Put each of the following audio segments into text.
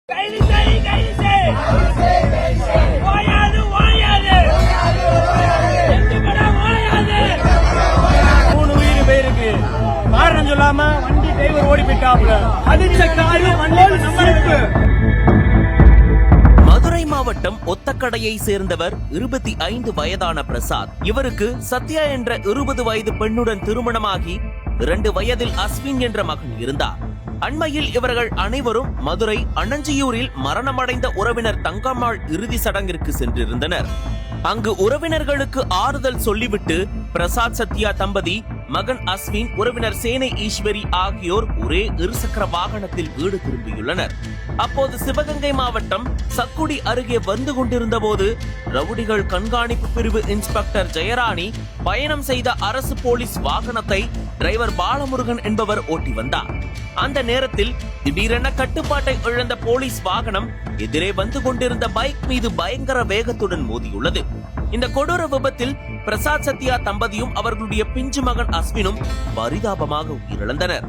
கைது செய் கைது செய் ஓயாது ஓயாது எந்துபட ஓயாது 3 உயிர் போயிருக்கு. காரணம் சொல்லாம வண்டி டிரைவர் ஓடி போயிட்டாப்ல. அடிச்ச காரு வண்டி நம்பருக்கு. மதுரை மாவட்டம் ஒத்தக்கடையை சேர்ந்தவர் 25 வயதான பிரசாத். இவருக்கு சத்யா என்ற 20 வயது பெண்ணுடன் திருமணமாகி 2 வயதில் அஸ்வின் என்ற மகன் இருந்தார். அண்மையில் இவர்கள் அனைவரும் மதுரை அண்ணஞ்சியூரில் மரணமடைந்த உறவினர் தங்கம்மாள் இறுதி சடங்கிற்கு சென்றிருந்தனர். அங்கு உறவினர்களுக்கு ஆறுதல் சொல்லிவிட்டு பிரசாத் சத்யா தம்பதி, மகன் அஸ்வின், உறவினர் சேனை ஈஸ்வரி ஆகியோர் ஒரே இருசக்கர வாகனத்தில் வீடு திரும்பியுள்ளனர். அப்போது சிவகங்கை மாவட்டம் சக்குடி அருகே வந்து கொண்டிருந்த போது ரவுடிகள் கண்காணிப்பு பிரிவு இன்ஸ்பெக்டர் ஜெயராணி பயணம் செய்த அரசு போலீஸ் வாகனத்தை டிரைவர் பாலமுருகன் என்பவர் ஓட்டி வந்தார். அந்த நேரத்தில் திடீரென கட்டுப்பாட்டை இழந்த போலீஸ் வாகனம் எதிரே வந்து கொண்டிருந்த பைக் மீது பயங்கர வேகத்துடன் மோதியுள்ளது. இந்த கொடூர விபத்தில் பிரசாத் சத்யா தம்பதியும் அவர்களுடைய பிஞ்சு மகன் அஸ்வினும் பரிதாபமாக உயிரிழந்தனர்.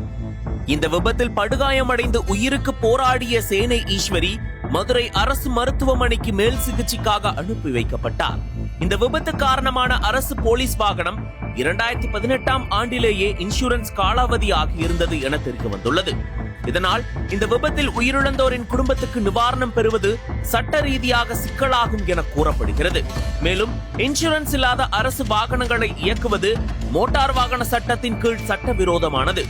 இந்த விபத்தில் படுகாயமடைந்து உயிருக்கு போராடிய சேனை ஈஸ்வரி மதுரை அரசு மருத்துவமனைக்கு மேல் சிகிச்சைக்காக அனுப்பி வைக்கப்பட்டார். இந்த விபத்து காரணமான அரசு போலீஸ் வாகனம் 2018ஆம் ஆண்டிலேயே இன்சூரன்ஸ் காலாவதி ஆகியிருந்தது என தெரிய வந்துள்ளது. இதனால் இந்த விபத்தில் உயிரிழந்தோரின் குடும்பத்துக்கு நிவாரணம் பெறுவது சட்ட ரீதியாக சிக்கலாகும் என கூறப்படுகிறது. மேலும் இன்சூரன்ஸ் இல்லாத அரசு வாகனங்களை இயக்குவது மோட்டார் வாகன சட்டத்தின் கீழ் சட்டவிரோதமானது.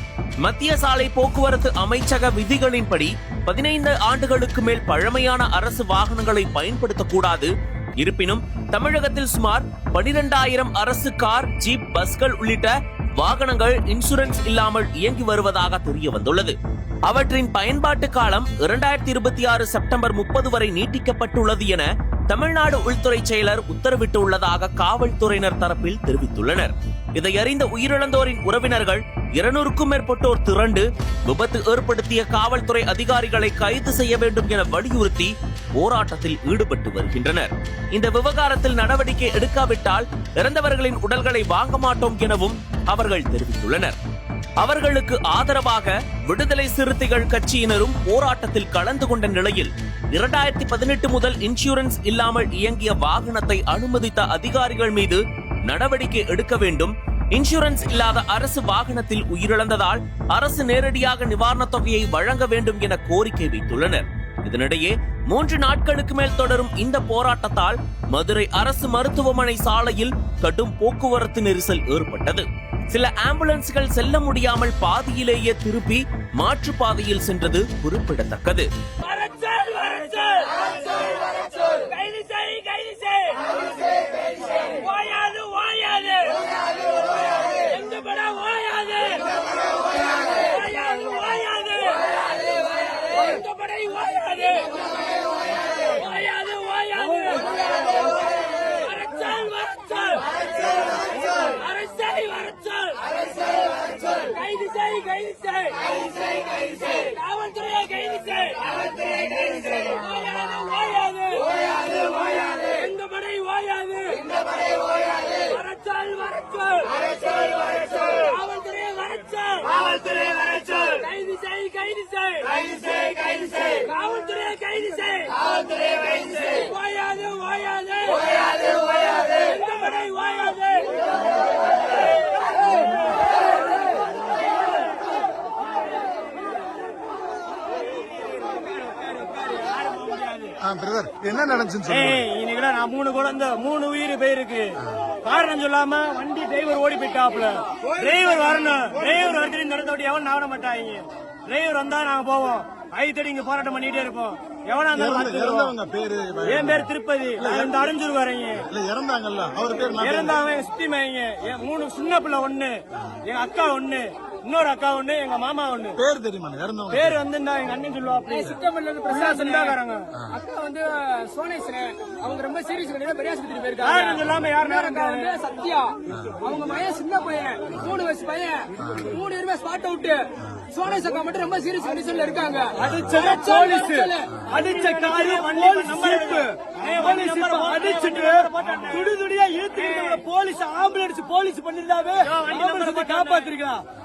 மத்திய சாலை போக்குவரத்து அமைச்சக விதிகளின்படி 15 ஆண்டுகளுக்கு மேல் பழமையான அரசு வாகனங்களை பயன்படுத்தக்கூடாது. இருப்பினும் தமிழகத்தில் சுமார் 12,000 அரசு கார், ஜீப், பஸ்கள் உள்ளிட்ட வாகனங்கள் இன்சூரன்ஸ் இல்லாமல் இயங்கி வருவதாக தெரிய வந்துள்ளது. அவற்றின் பயன்பாட்டு காலம் 2026 செப்டம்பர் 30 வரை நீட்டிக்கப்பட்டுள்ளது என தமிழ்நாடு உள்துறை செயலர் உத்தரவிட்டுள்ளதாக காவல்துறையினர் தரப்பில் தெரிவித்துள்ளனர். இதை அறிந்த உயிரிழந்தோரின் உறவினர்கள் 200க்கும் மேற்பட்டோர் திரண்டு விபத்து ஏற்படுத்திய காவல்துறை அதிகாரிகளை கைது செய்ய வேண்டும் என வலியுறுத்தி போராட்டத்தில் ஈடுபட்டு வருகின்றனர். இந்த விவகாரத்தில் நடவடிக்கை எடுக்காவிட்டால் இறந்தவர்களின் உடல்களை வாங்க மாட்டோம் எனவும் அவர்கள் தெரிவித்துள்ளனர். அவர்களுக்கு ஆதரவாக விடுதலை சிறுத்தைகள் கட்சியினரும் போராட்டத்தில் கலந்து கொண்ட நிலையில் 2018 முதல் இன்சூரன்ஸ் இல்லாமல் இயங்கிய வாகனத்தை அனுமதித்த அதிகாரிகள் மீது நடவடிக்கை எடுக்க வேண்டும், இன்சூரன்ஸ் இல்லாத அரசு வாகனத்தில் உயிரிழந்ததால் அரசு நேரடியாக நிவாரணத் தொகையை வழங்க வேண்டும் என கோரிக்கை வைத்துள்ளனர். இதனிடையே 3 நாட்களுக்கு மேல் தொடரும் இந்த போராட்டத்தால் மதுரை அரசு மருத்துவமனை சாலையில் கடும் போக்குவரத்து நெரிசல் ஏற்பட்டது. சில ஆம்புலன்ஸ்கள் செல்ல முடியாமல் பாதியிலேயே திருப்பி மாற்று பாதையில் சென்றது குறிப்பிடத்தக்கது. காவல்துறையை கைது செய். எந்த படை ஓயாது. வரச்சல் வரச்சல். காவல்துறையை வரச்சல். கைது செய் கைது செய். காவல்துறையை கைது செய். ஓயாது ஓயாது. எந்த படை ஓயாது. என்ன நடந்துச்சு? இன்னைக்கு நான் 3 குழந்தை 3 உயிர் போயிருக்கு. காரணம் சொல்லாம வண்டி டிரைவர் ஓடி போயிட்டாப்ல. டிரைவர் வரணும். டிரைவர் வந்து இந்த இடத்த விட்டு எவன் நாட மாட்டாங்க. டிரைவர் வந்தா நாங்க போவோம். ஐத்தடி இங்க போராட்டம் பண்ணிட்டே இருப்போம். எவனா இருந்தாலும் என் பேர் திருப்பதி. இந்த அரைஞ்சூர் வரீங்க. இறந்தாங்க சுத்தி மேய்ங்க. 3 சின்ன பிள்ளை 1, எங்க அக்கா 1, இன்னொரு அக்கா 1, எங்க மாமா 1. பேர் தெரியுமா? பேர் வந்து எங்க அண்ணன் சொல்லுவாங்க. சித்தாம அக்கா வந்து சோனேஸ்வரன், அவங்க ரொம்ப சீரியஸ் கிடையாது, பெரியாஸ்பத்திரி போயிருக்காங்க. சொல்லாம யாரு சத்யா, அவங்க பையன் சின்ன பையன் 3 வயசு பையன், 3 பேருமே ஸ்பாட் அவுட். சோனேஸ் அக்கா மட்டும் ரொம்ப சீரியஸ் கண்டிஷன்ல இருக்காங்க. அடிச்ச காரு அடிச்சுட்டு துடி துடியா இழுத்து போலீஸ் ஆம்புலன்ஸ் போலீஸ் பண்ணிருந்தாவே காப்பாத்திருக்கலாம்.